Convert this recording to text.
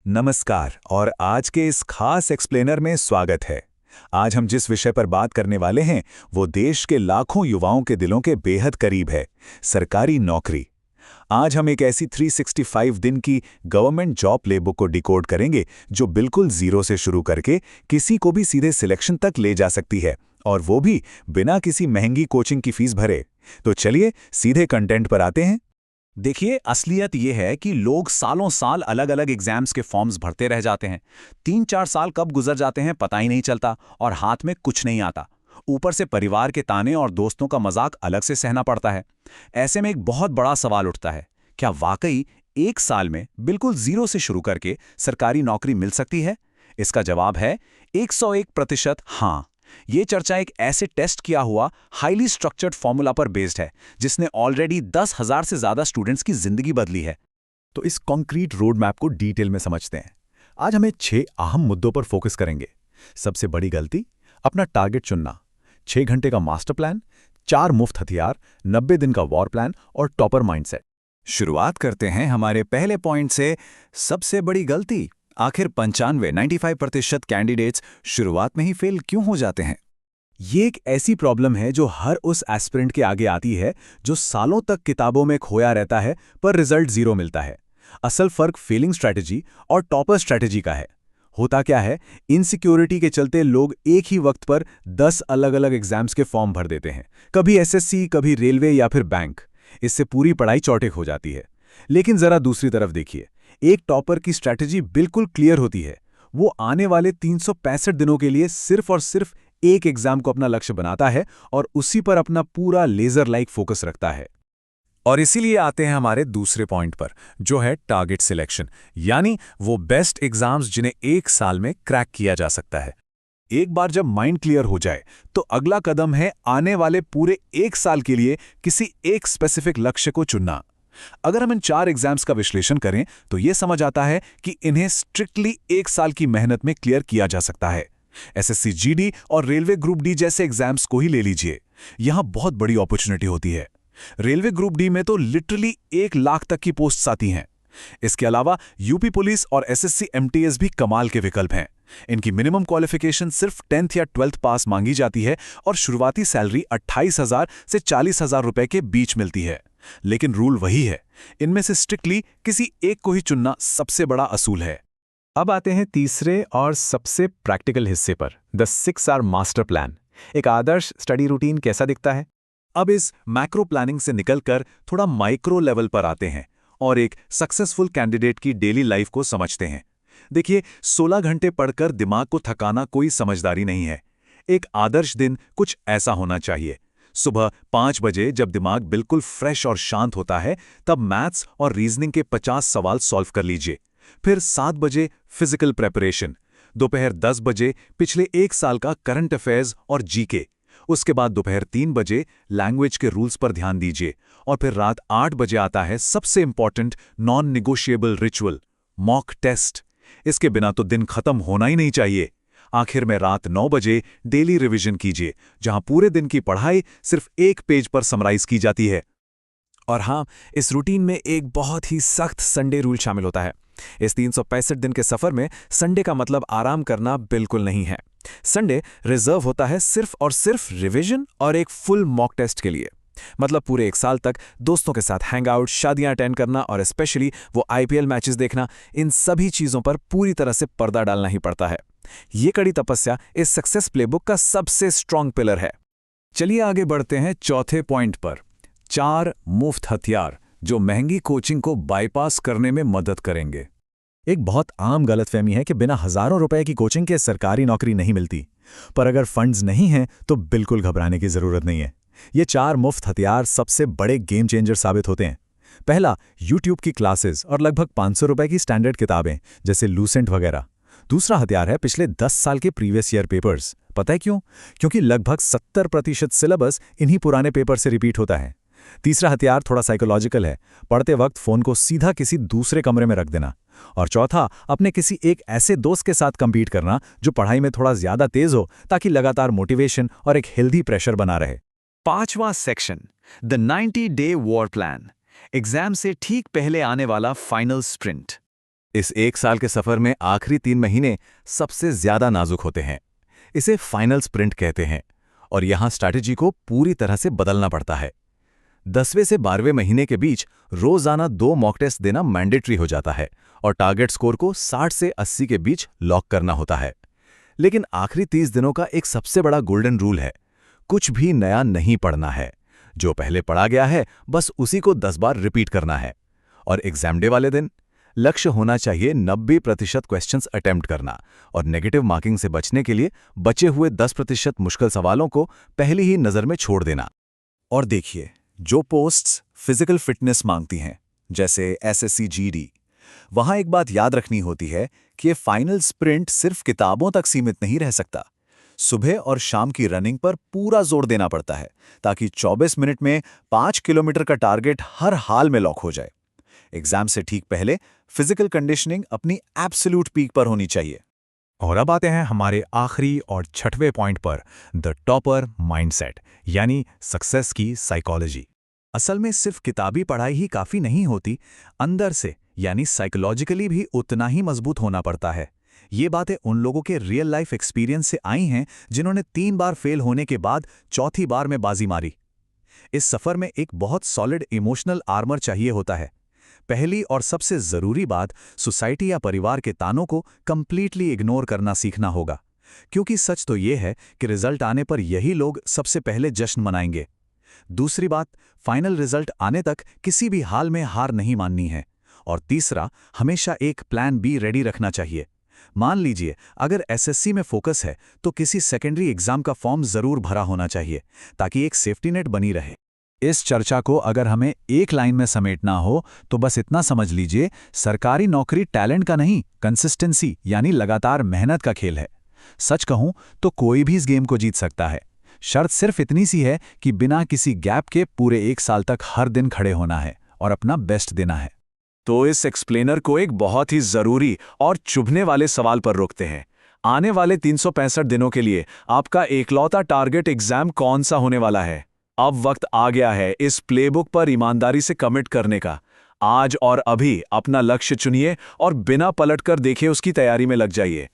नमस्कार और आज के इस खास एक्सप्लेनर में स्वागत है। आज हम जिस विषय पर बात करने वाले हैं वो देश के लाखों युवाओं के दिलों के बेहद करीब है, सरकारी नौकरी। आज हम एक ऐसी 365 दिन की गवर्नमेंट जॉब प्लेबुक को डिकोड करेंगे जो बिल्कुल जीरो से शुरू करके किसी को भी सीधे सिलेक्शन तक ले जा सकती है, और वो भी बिना किसी महंगी कोचिंग की फीस भरे। तो चलिए सीधे कंटेंट पर आते हैं। देखिए, असलियत यह है कि लोग सालों साल अलग अलग एग्जाम्स के फॉर्म्स भरते रह जाते हैं। 3-4 साल कब गुजर जाते हैं पता ही नहीं चलता और हाथ में कुछ नहीं आता। ऊपर से परिवार के ताने और दोस्तों का मजाक अलग से सहना पड़ता है। ऐसे में एक बहुत बड़ा सवाल उठता है, क्या वाकई एक साल में बिल्कुल जीरो से शुरू करके सरकारी नौकरी मिल सकती है? इसका जवाब है 101% हाँ। ये चर्चा एक ऐसे टेस्ट किया हुआ हाईली स्ट्रक्चर्ड फॉर्मूला पर बेस्ड है जिसने ऑलरेडी 10,000 से ज्यादा स्टूडेंट्स की जिंदगी बदली है। तो इस कॉन्क्रीट रोड मैप को डिटेल में समझते हैं। आज हमें 6 अहम मुद्दों पर फोकस करेंगे। सबसे बड़ी गलती, अपना टारगेट चुनना। 6 घंटे का मास्टर प्लान, 4 मुफ्त हथियार, 90 दिन का वॉर प्लान और टॉपर माइंडसेट। शुरुआत करते हैं हमारे पहले पॉइंट से, सबसे बड़ी गलती। आखिर 95-95% कैंडिडेट्स शुरुआत में ही फेल क्यों हो जाते हैं? ये एक ऐसी प्रॉब्लम है जो हर उस एस्पिरेंट के आगे आती है जो सालों तक किताबों में खोया रहता है पर रिजल्ट जीरो मिलता है। असल फर्क फेलिंग स्ट्रैटेजी और टॉपर स्ट्रैटेजी का है। होता क्या है, इनसिक्योरिटी के चलते लोग एक ही वक्त पर 10 अलग अलग एग्जाम्स के फॉर्म भर देते हैं, कभी एसएससी, कभी रेलवे या फिर बैंक। इससे पूरी पढ़ाई चौटेक हो जाती है। लेकिन जरा दूसरी तरफ देखिए, एक टॉपर की स्ट्रैटेजी बिल्कुल क्लियर होती है। वो आने वाले 365 दिनों के लिए सिर्फ और सिर्फ एक एग्जाम को अपना लक्ष्य बनाता है और उसी पर अपना पूरा लेजर लाइक फोकस रखता है। और इसीलिए आते हैं हमारे दूसरे पॉइंट पर, जो है टारगेट सिलेक्शन, यानी वो बेस्ट एग्जाम्स जिन्हें एक साल में क्रैक किया जा सकता है। एक बार जब माइंड क्लियर हो जाए तो अगला कदम है आने वाले पूरे एक साल के लिए किसी एक स्पेसिफिक लक्ष्य को चुनना। अगर हम इन 4 एग्जाम्स का विश्लेषण करें तो यह समझ आता है कि इन्हें स्ट्रिक्टली एक साल की मेहनत में क्लियर किया जा सकता है। एसएससी जीडी और रेलवे ग्रुप डी जैसे एग्जाम्स को ही ले लीजिए, यहां बहुत बड़ी अपॉर्चुनिटी होती है। रेलवे ग्रुप डी में तो लिटरली 1 लाख तक की पोस्ट्स आती हैं। इसके अलावा यूपी पुलिस और एसएससी एमटीएस भी कमाल के विकल्प हैं। इनकी मिनिमम क्वालिफिकेशन सिर्फ 10th या 12th पास मांगी जाती है और शुरुआती सैलरी 28,000 से 40,000 रुपए के बीच मिलती है। लेकिन रूल वही है, इनमें से स्ट्रिक्टली किसी एक को ही चुनना सबसे बड़ा असूल है। अब आते हैं तीसरे और सबसे प्रैक्टिकल हिस्से पर, द 6R मास्टर प्लान। एक आदर्श स्टडी रूटीन कैसा दिखता है? अब इस मैक्रो प्लानिंग से निकलकर थोड़ा माइक्रो लेवल पर आते हैं और एक सक्सेसफुल कैंडिडेट की डेली लाइफ को समझते हैं। देखिए, 16 घंटे पढ़कर दिमाग को थकाना कोई समझदारी नहीं है। एक आदर्श दिन कुछ ऐसा होना चाहिए। सुबह 5 बजे जब दिमाग बिल्कुल फ्रेश और शांत होता है, तब मैथ्स और रीजनिंग के 50 सवाल सॉल्व कर लीजिए। फिर 7 बजे फिजिकल प्रेपरेशन, दोपहर 10 बजे पिछले एक साल का करंट अफेयर्स और जीके। उसके बाद दोपहर 3 बजे लैंग्वेज के रूल्स पर ध्यान दीजिए और फिर रात 8 बजे आता है सबसे important non negotiable ritual, mock test. इसके बिना तो दिन खत्म होना ही नहीं चाहिए। आखिर में रात 9 बजे डेली रिवीजन कीजिए, जहां पूरे दिन की पढ़ाई सिर्फ एक पेज पर समराइज की जाती है। और हाँ, इस रूटीन में एक बहुत ही सख्त संडे रूल शामिल होता है। इस 365 दिन के सफर में संडे का मतलब आराम करना बिल्कुल नहीं है। संडे रिजर्व होता है सिर्फ और सिर्फ रिवीजन और एक फुल मॉक टेस्ट के लिए। मतलब पूरे एक साल तक दोस्तों के साथ हैंग आउट, शादियां अटेंड करना और स्पेशली वो आईपीएल मैचेस देखना, इन सभी चीजों पर पूरी तरह से पर्दा डालना ही पड़ता है। ये कड़ी तपस्या इस सक्सेस प्लेबुक का सबसे स्ट्रॉन्ग पिलर है। चलिए आगे बढ़ते हैं चौथे पॉइंट पर, 4 मुफ्त हथियार जो महंगी कोचिंग को बाईपास करने में मदद करेंगे। एक बहुत आम गलतफहमी है कि बिना हजारों रुपए की कोचिंग के सरकारी नौकरी नहीं मिलती, पर अगर फंड्स नहीं हैं तो बिल्कुल घबराने की जरूरत नहीं है। ये 4 मुफ्त हथियार सबसे बड़े गेम चेंजर साबित होते हैं। पहला, यूट्यूब की क्लासेस और लगभग 500 रुपए की स्टैंडर्ड किताबें जैसे लूसेंट वगैरह। दूसरा हथियार है पिछले 10 साल के प्रीवियस ईयर पेपर्स। पता है क्यों? क्योंकि लगभग 70% सिलेबस इन्हीं पुराने पेपर से रिपीट होता है। तीसरा हथियार थोड़ा साइकोलॉजिकल है, पढ़ते वक्त फोन को सीधा किसी दूसरे कमरे में रख देना। और चौथा, अपने किसी एक ऐसे दोस्त के साथ कंपीट करना जो पढ़ाई में थोड़ा ज्यादा तेज हो, ताकि लगातार मोटिवेशन और एक हेल्दी प्रेशर बना रहे। 5वां section, the 90 day war plan. Exam से ठीक पहले आने वाला फाइनल स्प्रिंट। इस 1 साल के सफर में आखिरी 3 महीने सबसे ज्यादा नाजुक होते हैं। इसे फाइनल स्प्रिंट कहते हैं और यहां स्ट्रैटेजी को पूरी तरह से बदलना पड़ता है। 10वें से 12वें महीने के बीच रोजाना 2 मॉक टेस्ट देना मैंडेटरी हो जाता है और टारगेट स्कोर को 60 से 80 के बीच लॉक करना होता है। लेकिन आखिरी 30 दिनों का एक सबसे बड़ा गोल्डन रूल है, कुछ भी नया नहीं पढ़ना है। जो पहले पढ़ा गया है बस उसी को 10 बार रिपीट करना है। और एग्जाम डे वाले दिन लक्ष्य होना चाहिए 90% क्वेश्चंस अटेम्प्ट करना और नेगेटिव मार्किंग से बचने के लिए बचे हुए 10% मुश्किल सवालों को पहली ही नज़र में छोड़ देना। और देखिए, जो पोस्ट्स फिजिकल फिटनेस मांगती हैं, जैसे SSC GD, वहां एक बात याद रखनी होती है कि ये फाइनल स्प्रिंट सिर्फ किताबों तक सीमित नहीं रह सकता। सुबह और शाम की रनिंग पर पूरा जोर देना पड़ता है ताकि 24 मिनट में 5 किलोमीटर का टारगेट हर हाल में लॉक हो जाए। एग्जाम से ठीक पहले फिजिकल कंडीशनिंग अपनी एब्सोल्यूट पीक पर होनी चाहिए। और अब आते हैं हमारे आखिरी और 6वें पॉइंट पर, द टॉपर माइंडसेट, यानी सक्सेस की साइकोलॉजी। असल में सिर्फ किताबी पढ़ाई ही काफ़ी नहीं होती, अंदर से यानी साइकोलॉजिकली भी उतना ही मजबूत होना पड़ता है। ये बातें उन लोगों के रियल लाइफ एक्सपीरियंस से आई हैं जिन्होंने 3 बार फेल होने के बाद चौथी बार में बाजी मारी। इस सफ़र में एक बहुत सॉलिड इमोशनल आर्मर चाहिए होता है। पहली और सबसे ज़रूरी बात, सोसाइटी या परिवार के तानों को कंप्लीटली इग्नोर करना सीखना होगा, क्योंकि सच तो ये है कि रिजल्ट आने पर यही लोग सबसे पहले जश्न मनाएंगे। दूसरी बात, फाइनल रिजल्ट आने तक किसी भी हाल में हार नहीं माननी है। और तीसरा, हमेशा एक प्लान बी रेडी रखना चाहिए। मान लीजिए अगर SSC में फोकस है तो किसी सेकेंडरी एग्जाम का फॉर्म ज़रूर भरा होना चाहिए ताकि एक सेफ्टी नेट बनी रहे। इस चर्चा को अगर हमें एक लाइन में समेटना हो तो बस इतना समझ लीजिए, सरकारी नौकरी टैलेंट का नहीं, कंसिस्टेंसी यानी लगातार मेहनत का खेल है। सच कहूं तो कोई भी इस गेम को जीत सकता है। शर्त सिर्फ इतनी सी है कि बिना किसी गैप के पूरे 1 साल तक हर दिन खड़े होना है और अपना बेस्ट देना है। तो इस एक्सप्लेनर को एक बहुत ही जरूरी और चुभने वाले सवाल पर रोकते हैं। आने वाले 365 दिनों के लिए आपका एकलौता टारगेट एग्जाम कौन सा होने वाला है? अब वक्त आ गया है इस प्लेबुक पर ईमानदारी से कमिट करने का। आज और अभी अपना लक्ष्य चुनिए और बिना पलटकर देखे उसकी तैयारी में लग जाइए।